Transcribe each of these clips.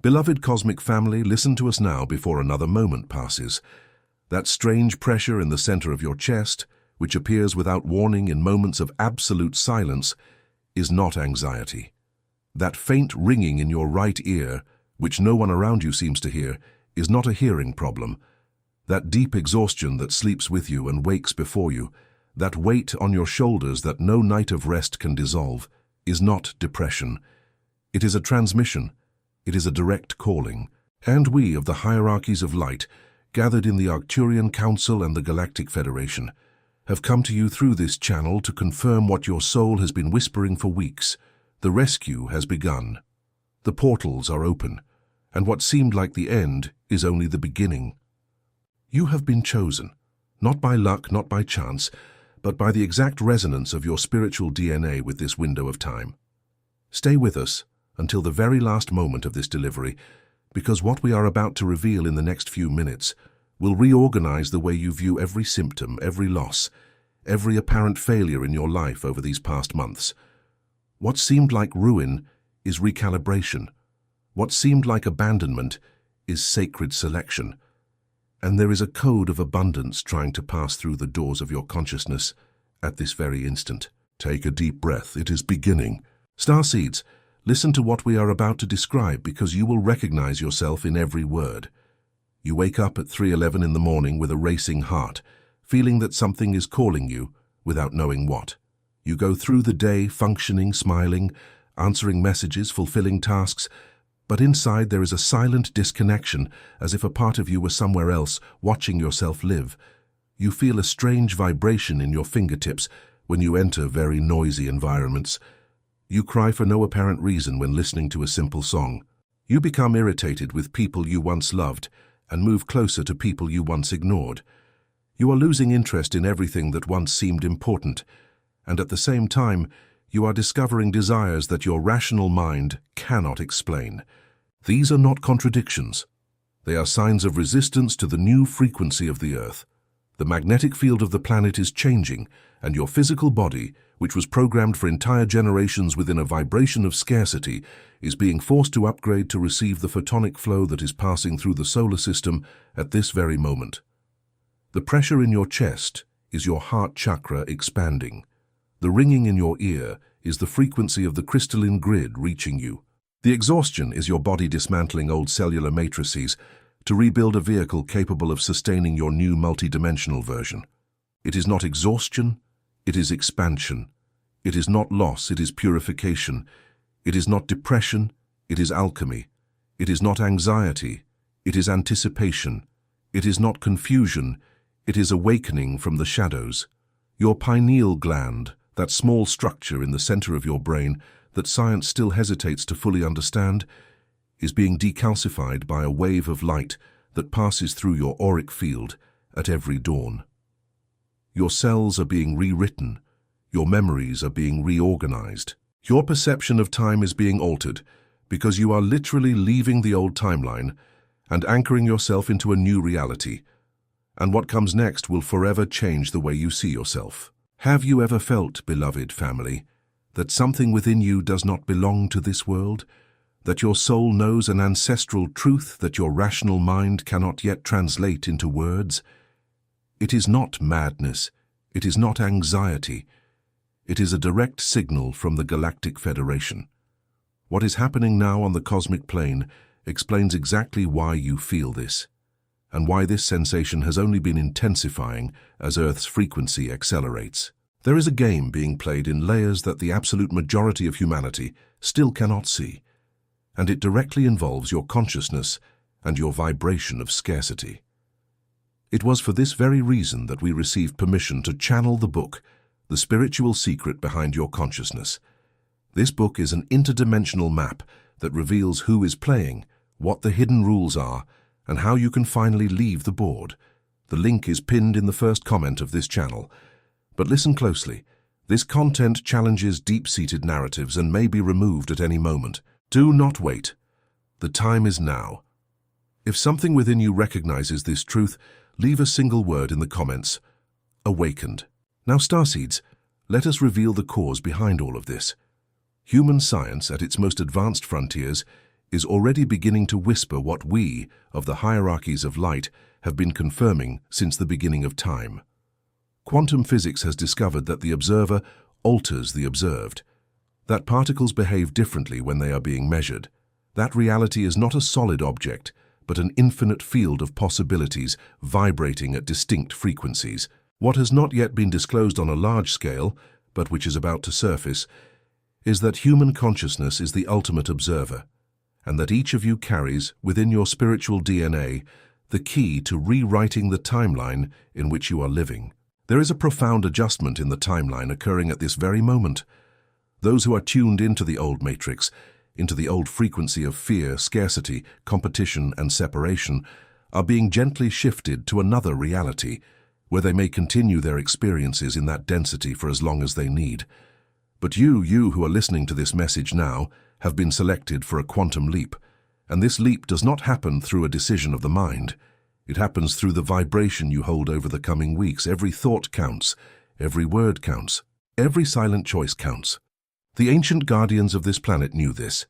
Beloved cosmic family, listen to us now before another moment passes. That strange pressure in the center of your chest, which appears without warning in moments of absolute silence, is not anxiety. That faint ringing in your right ear, which no one around you seems to hear, is not a hearing problem. That deep exhaustion that sleeps with you and wakes before you, that weight on your shoulders that no night of rest can dissolve, is not depression. It is a transmission. It is a direct calling. And we of the hierarchies of light, gathered in the Arcturian Council and the Galactic Federation, have come to you through this channel to confirm what your soul has been whispering for weeks. The rescue has begun. The portals are open, and what seemed like the end is only the beginning. You have been chosen, not by luck, not by chance, but by the exact resonance of your spiritual DNA with this window of time. Stay with us until the very last moment of this delivery, because what we are about to reveal in the next few minutes will reorganize the way you view every symptom, every loss, every apparent failure in your life over these past months. What seemed like ruin is recalibration. What seemed like abandonment is sacred selection. And there is a code of abundance trying to pass through the doors of your consciousness at this very instant. Take a deep breath. It is beginning. Starseeds, listen to what we are about to describe because you will recognize yourself in every word. You wake up at 3:11 in the morning with a racing heart, feeling that something is calling you without knowing what. You go through the day functioning, smiling, answering messages, fulfilling tasks, but inside there is a silent disconnection, as if a part of you were somewhere else, watching yourself live. You feel a strange vibration in your fingertips when you enter very noisy environments. You cry for no apparent reason when listening to a simple song. You become irritated with people you once loved and move closer to people you once ignored. You are losing interest in everything that once seemed important, and at the same time, you are discovering desires that your rational mind cannot explain. These are not contradictions. They are signs of resistance to the new frequency of the Earth. The magnetic field of the planet is changing, and your physical body, which was programmed for entire generations within a vibration of scarcity, is being forced to upgrade to receive the photonic flow that is passing through the solar system at this very moment. The pressure in your chest is your heart chakra expanding. The ringing in your ear is the frequency of the crystalline grid reaching you. The exhaustion is your body dismantling old cellular matrices to rebuild a vehicle capable of sustaining your new multidimensional version. It is not exhaustion, it is expansion. It is not loss, it is purification. It is not depression, it is alchemy. It is not anxiety, it is anticipation. It is not confusion, it is awakening from the shadows. Your pineal gland, that small structure in the center of your brain that science still hesitates to fully understand, is being decalcified by a wave of light that passes through your auric field at every dawn. Your cells are being rewritten, your memories are being reorganized. Your perception of time is being altered because you are literally leaving the old timeline and anchoring yourself into a new reality. And what comes next will forever change the way you see yourself. Have you ever felt, beloved family, that something within you does not belong to this world? That your soul knows an ancestral truth that your rational mind cannot yet translate into words? It is not madness. It is not anxiety. It is a direct signal from the Galactic Federation. What is happening now on the cosmic plane explains exactly why you feel this, and why this sensation has only been intensifying as Earth's frequency accelerates. There is a game being played in layers that the absolute majority of humanity still cannot see, and it directly involves your consciousness and your vibration of scarcity. It was for this very reason that we received permission to channel the book, The Spiritual Secret Behind Your Consciousness. This book is an interdimensional map that reveals who is playing, what the hidden rules are, and how you can finally leave the board. The link is pinned in the first comment of this channel. But listen closely. This content challenges deep-seated narratives and may be removed at any moment. Do not wait. The time is now. If something within you recognizes this truth, leave a single word in the comments. Awakened. Now, starseeds, let us reveal the cause behind all of this. Human science, at its most advanced frontiers, is already beginning to whisper what we, of the hierarchies of light, have been confirming since the beginning of time. Quantum physics has discovered that the observer alters the observed, that particles behave differently when they are being measured, that reality is not a solid object, but an infinite field of possibilities vibrating at distinct frequencies. What has not yet been disclosed on a large scale, but which is about to surface, is that human consciousness is the ultimate observer, and that each of you carries, within your spiritual DNA, the key to rewriting the timeline in which you are living. There is a profound adjustment in the timeline occurring at this very moment. Those who are tuned into the old matrix, into the old frequency of fear, scarcity, competition, and separation, are being gently shifted to another reality, where they may continue their experiences in that density for as long as they need. But you who are listening to this message now, have been selected for a quantum leap, and this leap does not happen through a decision of the mind. It happens through the vibration you hold over the coming weeks. Every thought counts, every word counts, every silent choice counts. The ancient guardians of this planet knew this.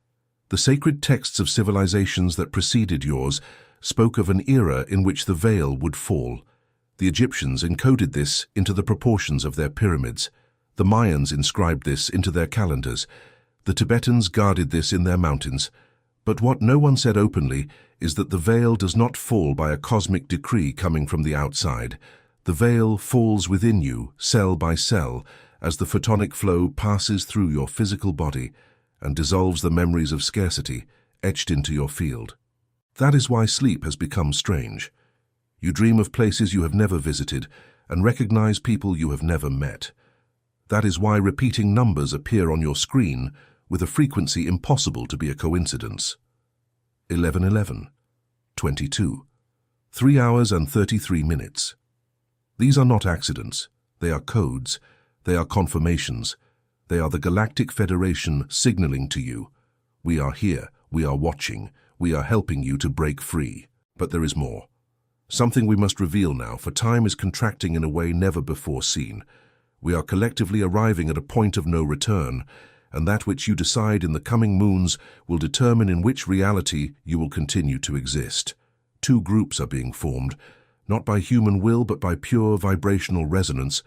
The sacred texts of civilizations that preceded yours spoke of an era in which the veil would fall. The Egyptians encoded this into the proportions of their pyramids. The Mayans inscribed this into their calendars. The Tibetans guarded this in their mountains. But what no one said openly is that the veil does not fall by a cosmic decree coming from the outside. The veil falls within you, cell by cell, as the photonic flow passes through your physical body and dissolves the memories of scarcity etched into your field. That is why sleep has become strange. You dream of places you have never visited and recognize people you have never met. That is why repeating numbers appear on your screen with a frequency impossible to be a coincidence. 11:11, 22, 3 hours and 33 minutes. These are not accidents. They are codes. They are confirmations. They are the Galactic Federation signaling to you. We are here. We are watching. We are helping you to break free. But there is more. Something we must reveal now, for time is contracting in a way never before seen. We are collectively arriving at a point of no return, and that which you decide in the coming moons will determine in which reality you will continue to exist. Two groups are being formed, not by human will but by pure vibrational resonance,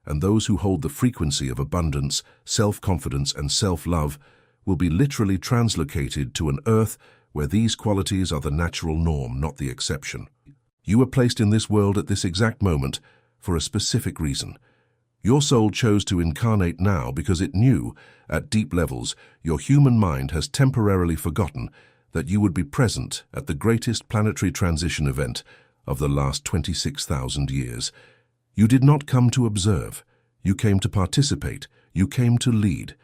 and those who hold the frequency of abundance, self-confidence, and self-love will be literally translocated to an earth where these qualities are the natural norm, not the exception. You were placed in this world at this exact moment for a specific reason. Your soul chose to incarnate now because it knew, at deep levels, your human mind has temporarily forgotten that you would be present at the greatest planetary transition event of the last 26,000 years. You did not come to observe. You came to participate. You came to lead.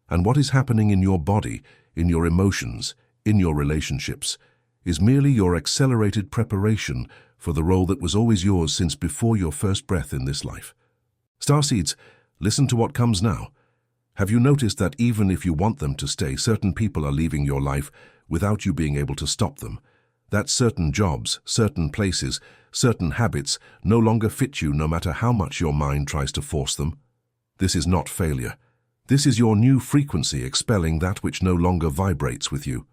And what is happening in your body, in your emotions, in your relationships, is merely your accelerated preparation for the role that was always yours since before your first breath in this life. Starseeds, listen to what comes now. Have you noticed that even if you want them to stay, certain people are leaving your life without you being able to stop them? That certain jobs, certain places, certain habits no longer fit you no matter how much your mind tries to force them? This is not failure. This is your new frequency expelling that which no longer vibrates with you.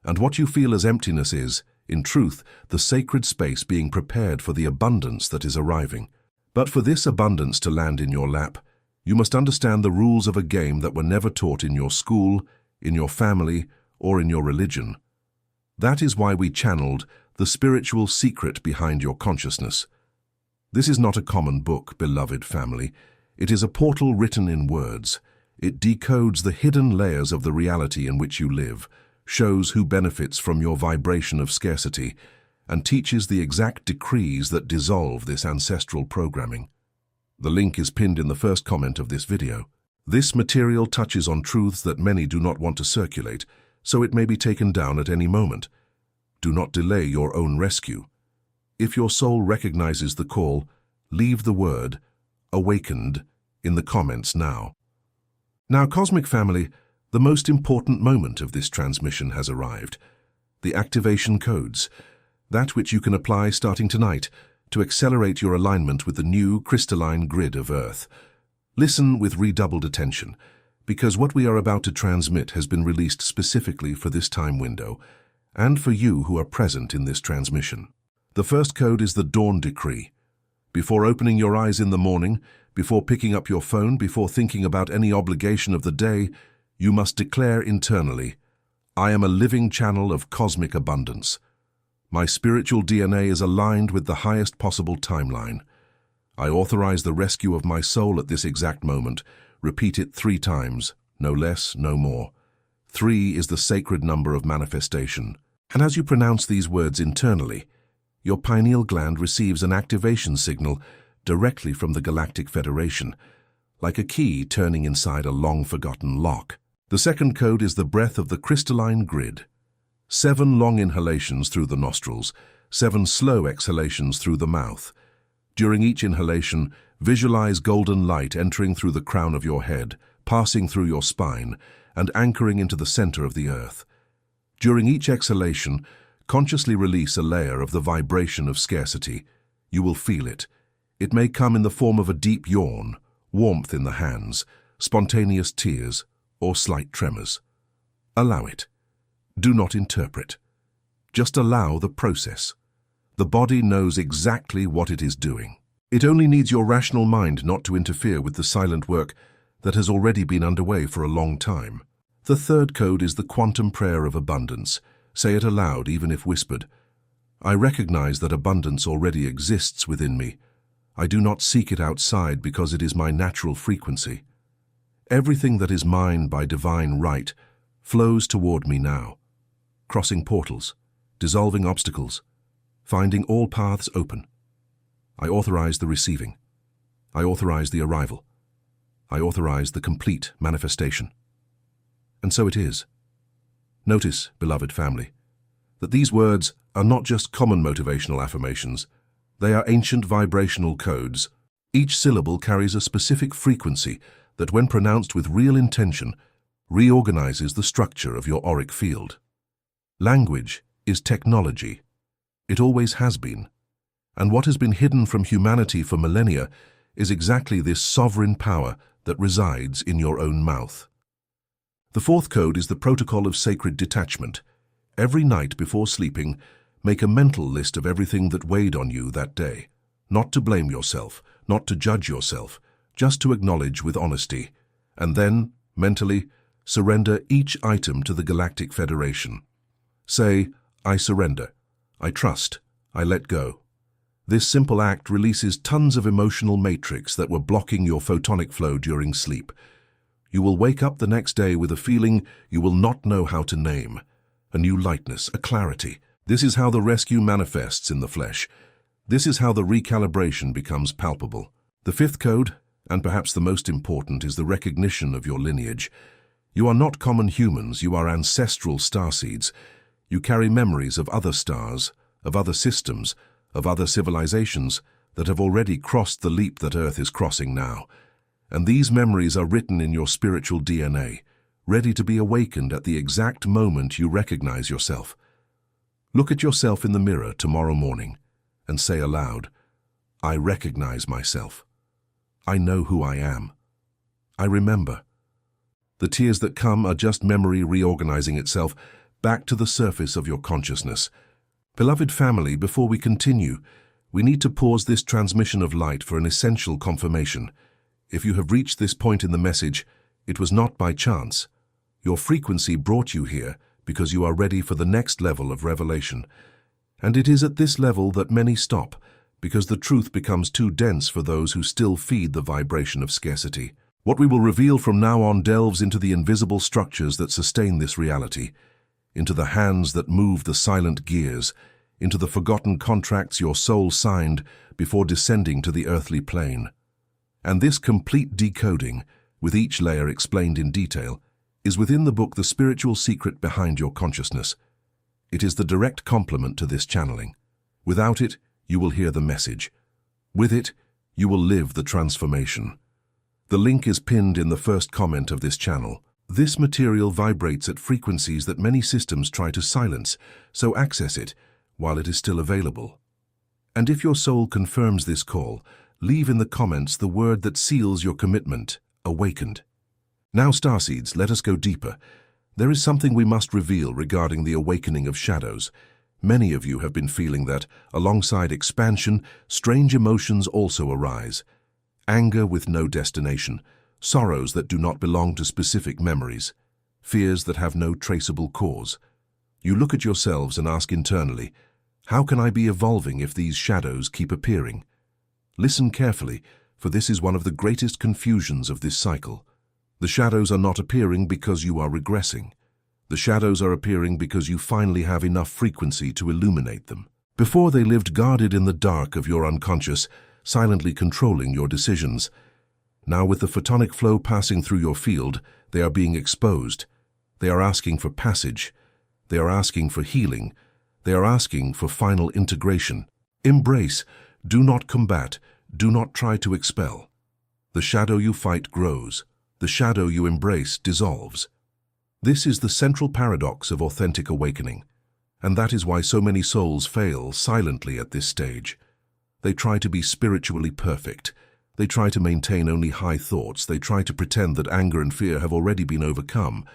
And what you feel as emptiness is, in truth, the sacred space being prepared for the abundance that is arriving. But for this abundance to land in your lap, you must understand the rules of a game that were never taught in your school, in your family, or in your religion. That is why we channeled the spiritual secret behind your consciousness. This is not a common book, beloved family. It is a portal written in words. It decodes the hidden layers of the reality in which you live, shows who benefits from your vibration of scarcity, and teaches the exact decrees that dissolve this ancestral programming. The link is pinned in the first comment of this video. This material touches on truths that many do not want to circulate, so it may be taken down at any moment. Do not delay your own rescue. If your soul recognizes the call, leave the word "awakened" in the comments now. Now, Cosmic Family, the most important moment of this transmission has arrived. The activation codes, that which you can apply starting tonight to accelerate your alignment with the new crystalline grid of Earth. Listen with redoubled attention, because what we are about to transmit has been released specifically for this time window, and for you who are present in this transmission. The first code is the Dawn Decree. Before opening your eyes in the morning, before picking up your phone, before thinking about any obligation of the day, you must declare internally, I am a living channel of cosmic abundance. My spiritual DNA is aligned with the highest possible timeline. I authorize the rescue of my soul at this exact moment. Repeat it 3 times, no less, no more. 3 is the sacred number of manifestation. And as you pronounce these words internally, your pineal gland receives an activation signal directly from the Galactic Federation, like a key turning inside a long-forgotten lock. The second code is the breath of the crystalline grid. 7 long inhalations through the nostrils, 7 slow exhalations through the mouth. During each inhalation, visualize golden light entering through the crown of your head, passing through your spine, and anchoring into the center of the earth. During each exhalation, consciously release a layer of the vibration of scarcity. You will feel it. It may come in the form of a deep yawn, warmth in the hands, spontaneous tears, or slight tremors. Allow it. Do not interpret. Just allow the process. The body knows exactly what it is doing. It only needs your rational mind not to interfere with the silent work that has already been underway for a long time. The third code is the quantum prayer of abundance. Say it aloud, even if whispered. I recognize that abundance already exists within me. I do not seek it outside because it is my natural frequency. Everything that is mine by divine right flows toward me now, crossing portals, dissolving obstacles, finding all paths open. I authorize the receiving. I authorize the arrival. I authorize the complete manifestation. And so it is. Notice, beloved family, that these words are not just common motivational affirmations. They are ancient vibrational codes. Each syllable carries a specific frequency that, when pronounced with real intention, reorganizes the structure of your auric field. Language is technology. It always has been. And what has been hidden from humanity for millennia is exactly this sovereign power that resides in your own mouth. The fourth code is the protocol of sacred detachment. Every night before sleeping, make a mental list of everything that weighed on you that day. Not to blame yourself, not to judge yourself, just to acknowledge with honesty. And then, mentally, surrender each item to the Galactic Federation. Say, I surrender, I trust, I let go. This simple act releases tons of emotional matrix that were blocking your photonic flow during sleep. You will wake up the next day with a feeling you will not know how to name. A new lightness, a clarity. This is how the rescue manifests in the flesh. This is how the recalibration becomes palpable. The fifth code, and perhaps the most important, is the recognition of your lineage. You are not common humans, you are ancestral starseeds. You carry memories of other stars, of other systems, of other civilizations that have already crossed the leap that Earth is crossing now. And these memories are written in your spiritual DNA, ready to be awakened at the exact moment you recognize yourself. Look at yourself in the mirror tomorrow morning and say aloud, I recognize myself. I know who I am. I remember. The tears that come are just memory reorganizing itself back to the surface of your consciousness. Beloved family, before we continue, we need to pause this transmission of light for an essential confirmation. If you have reached this point in the message, it was not by chance. Your frequency brought you here because you are ready for the next level of revelation. And it is at this level that many stop, because the truth becomes too dense for those who still feed the vibration of scarcity. What we will reveal from now on delves into the invisible structures that sustain this reality, into the hands that move the silent gears, into the forgotten contracts your soul signed before descending to the earthly plane. And this complete decoding, with each layer explained in detail, is within the book The Spiritual Secret Behind Your Consciousness. It is the direct complement to this channeling. Without it, you will hear the message. With it, you will live the transformation. The link is pinned in the first comment of this channel. This material vibrates at frequencies that many systems try to silence, so access it while it is still available. And if your soul confirms this call, leave in the comments the word that seals your commitment, awakened. Now, starseeds, let us go deeper. There is something we must reveal regarding the awakening of shadows. Many of you have been feeling that, alongside expansion, strange emotions also arise. Anger with no destination, sorrows that do not belong to specific memories, fears that have no traceable cause. You look at yourselves and ask internally, how can I be evolving if these shadows keep appearing? Listen carefully, for this is one of the greatest confusions of this cycle. The shadows are not appearing because you are regressing. The shadows are appearing because you finally have enough frequency to illuminate them. Before they lived guarded in the dark of your unconscious, silently controlling your decisions. Now with the photonic flow passing through your field, they are being exposed. They are asking for passage. They are asking for healing. They are asking for final integration. Embrace. Do not combat. Do not try to expel. The shadow you fight grows. The shadow you embrace dissolves. This is the central paradox of authentic awakening, and that is why so many souls fail silently at this stage. They try to be spiritually perfect. They try to maintain only high thoughts. They try to pretend that anger and fear have already been overcome,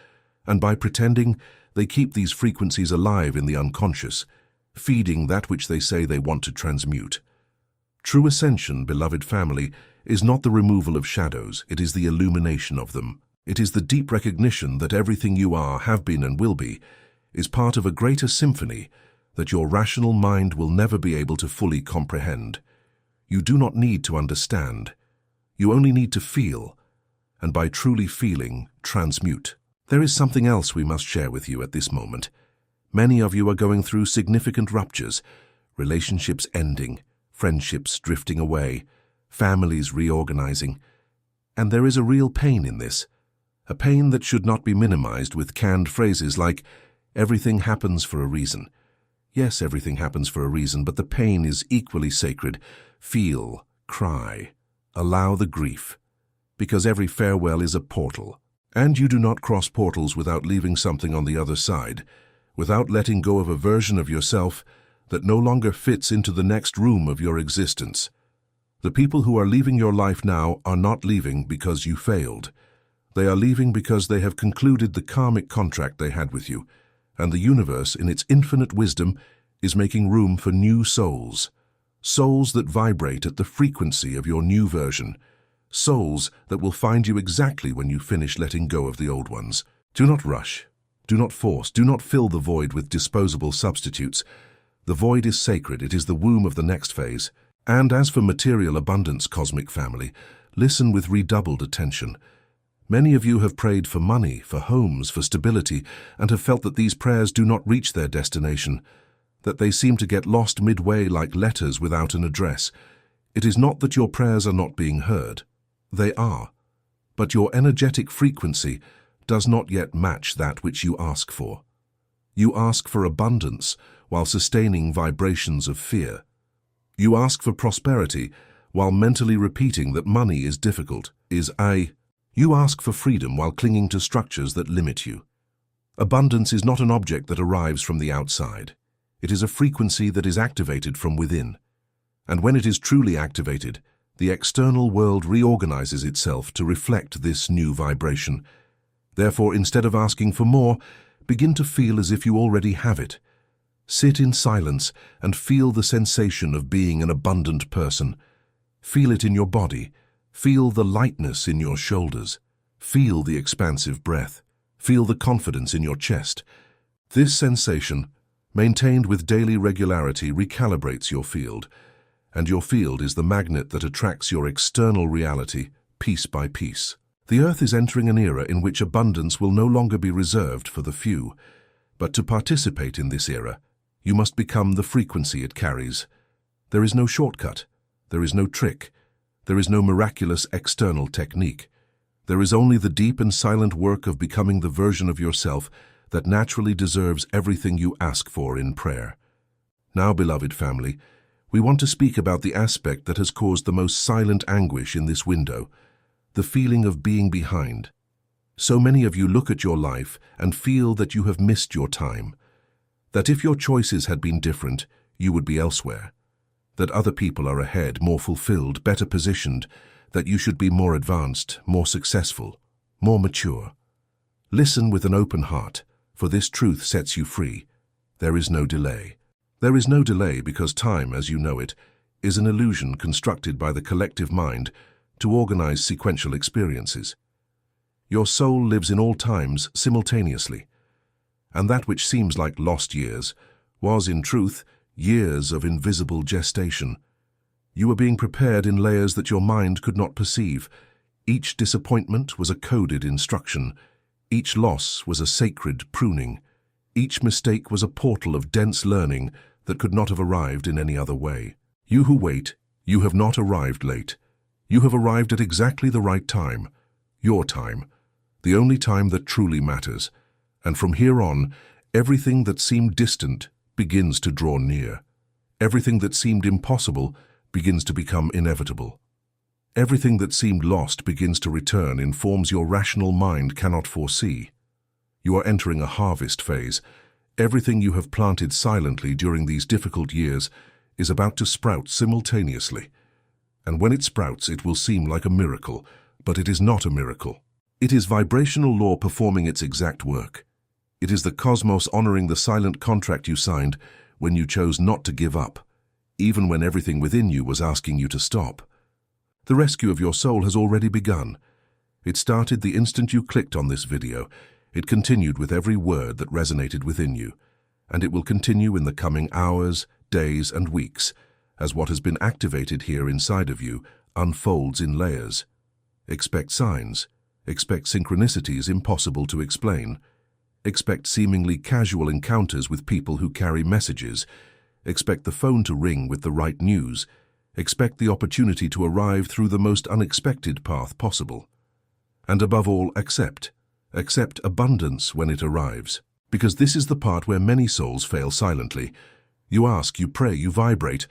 and by pretending, they keep these frequencies alive in the unconscious, feeding that which they say they want to transmute. True ascension, beloved family, is not the removal of shadows, it is the illumination of them. It is the deep recognition that everything you are, have been and will be, is part of a greater symphony that your rational mind will never be able to fully comprehend. You do not need to understand. You only need to feel, and by truly feeling, transmute. There is something else we must share with you at this moment. Many of you are going through significant ruptures, relationships ending, friendships drifting away, families reorganizing. And there is a real pain in this, a pain that should not be minimized with canned phrases like, everything happens for a reason. Yes, everything happens for a reason, but the pain is equally sacred. Feel, cry, allow the grief, because every farewell is a portal. And you do not cross portals without leaving something on the other side, without letting go of a version of yourself that no longer fits into the next room of your existence. The people who are leaving your life now are not leaving because you failed. They are leaving because they have concluded the karmic contract they had with you, and the universe, in its infinite wisdom, is making room for new souls. Souls that vibrate at the frequency of your new version. Souls that will find you exactly when you finish letting go of the old ones. Do not rush. Do not force. Do not fill the void with disposable substitutes. The void is sacred. It is the womb of the next phase. And as for material abundance, cosmic family, listen with redoubled attention. Many of you have prayed for money, for homes, for stability, and have felt that these prayers do not reach their destination, that they seem to get lost midway like letters without an address. It is not that your prayers are not being heard. They are. But your energetic frequency does not yet match that which you ask for. You ask for abundance while sustaining vibrations of fear. You ask for prosperity while mentally repeating that money is difficult, You ask for freedom while clinging to structures that limit you. Abundance is not an object that arrives from the outside. It is a frequency that is activated from within. And when it is truly activated, the external world reorganizes itself to reflect this new vibration. Therefore, instead of asking for more, begin to feel as if you already have it. Sit in silence and feel the sensation of being an abundant person. Feel it in your body. Feel the lightness in your shoulders. Feel the expansive breath. Feel the confidence in your chest. This sensation, maintained with daily regularity, recalibrates your field, and your field is the magnet that attracts your external reality piece by piece. The Earth is entering an era in which abundance will no longer be reserved for the few, but to participate in this era, you must become the frequency it carries. There is no shortcut. There is no trick. There is no miraculous external technique. There is only the deep and silent work of becoming the version of yourself that naturally deserves everything you ask for in prayer. Now, beloved family, we want to speak about the aspect that has caused the most silent anguish in this window, the feeling of being behind. So many of you look at your life and feel that you have missed your time, that if your choices had been different, you would be elsewhere, that other people are ahead, more fulfilled, better positioned, that you should be more advanced, more successful. more mature. Listen with an open heart, for this truth sets you free. There is no delay. There is no delay because time, as you know it, is an illusion constructed by the collective mind to organize sequential experiences. Your soul lives in all times simultaneously, and that which seems like lost years was, in truth, years of invisible gestation. You were being prepared in layers that your mind could not perceive. Each disappointment was a coded instruction. Each loss was a sacred pruning. Each mistake was a portal of dense learning that could not have arrived in any other way. You who wait, you have not arrived late. You have arrived at exactly the right time, your time, the only time that truly matters. And from here on, everything that seemed distant begins to draw near. Everything that seemed impossible begins to become inevitable. Everything that seemed lost begins to return in forms your rational mind cannot foresee. You are entering a harvest phase. Everything you have planted silently during these difficult years is about to sprout simultaneously. And when it sprouts, it will seem like a miracle, but it is not a miracle. It is vibrational law performing its exact work. It is the cosmos honoring the silent contract you signed when you chose not to give up, even when everything within you was asking you to stop. The rescue of your soul has already begun. It started the instant you clicked on this video. It continued with every word that resonated within you, and it will continue in the coming hours, days, and weeks as what has been activated here inside of you unfolds in layers. Expect signs. Expect synchronicities impossible to explain. Expect seemingly casual encounters with people who carry messages. Expect the phone to ring with the right news. Expect the opportunity to arrive through the most unexpected path possible. And above all, accept. Accept abundance when it arrives. Because this is the part where many souls fail silently. You ask, you pray, you vibrate,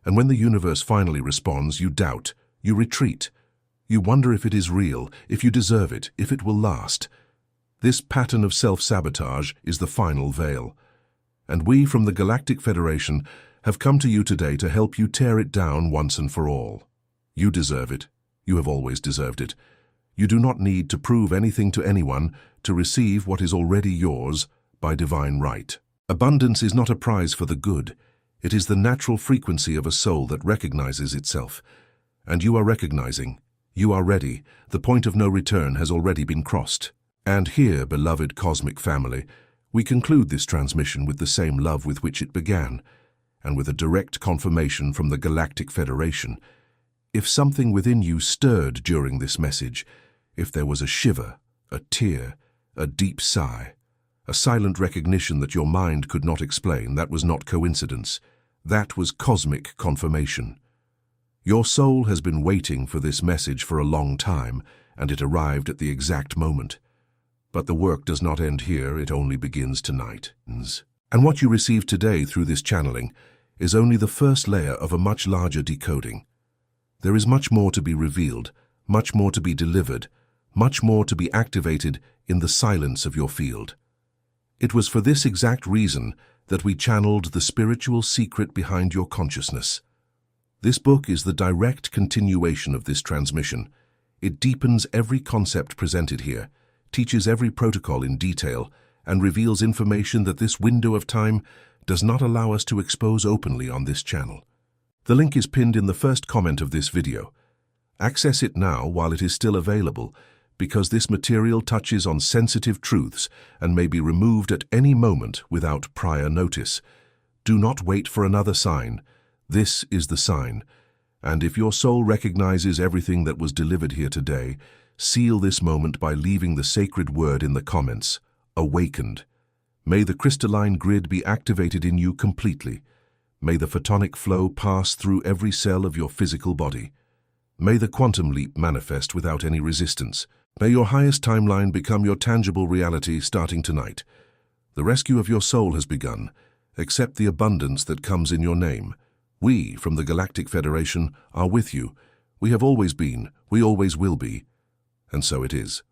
and when the universe finally responds, you doubt, you retreat. You wonder if it is real, if you deserve it, if it will last. This pattern of self-sabotage is the final veil. And we from the Galactic Federation have come to you today to help you tear it down once and for all. You deserve it. You have always deserved it. You do not need to prove anything to anyone to receive what is already yours by divine right. Abundance is not a prize for the good. It is the natural frequency of a soul that recognizes itself. And you are recognizing. You are ready. The point of no return has already been crossed. And here, beloved cosmic family, we conclude this transmission with the same love with which it began, and with a direct confirmation from the Galactic Federation. If something within you stirred during this message, if there was a shiver, a tear, a deep sigh, a silent recognition that your mind could not explain, that was not coincidence. That was cosmic confirmation. Your soul has been waiting for this message for a long time, and it arrived at the exact moment. But the work does not end here, it only begins tonight. And what you receive today through this channeling is only the first layer of a much larger decoding. There is much more to be revealed, much more to be delivered, much more to be activated in the silence of your field. It was for this exact reason that we channeled the spiritual secret behind your consciousness. This book is the direct continuation of this transmission. It deepens every concept presented here, teaches every protocol in detail, and reveals information that this window of time does not allow us to expose openly on this channel. The link is pinned in the first comment of this video. Access it now while it is still available, because this material touches on sensitive truths and may be removed at any moment without prior notice. Do not wait for another sign. This is the sign. And if your soul recognizes everything that was delivered here today, seal this moment by leaving the sacred word in the comments, awakened. May the crystalline grid be activated in you completely. May the photonic flow pass through every cell of your physical body. May the quantum leap manifest without any resistance. May your highest timeline become your tangible reality starting tonight. The rescue of your soul has begun. Accept the abundance that comes in your name. We, from the Galactic Federation, are with you. We have always been, we always will be. And so it is.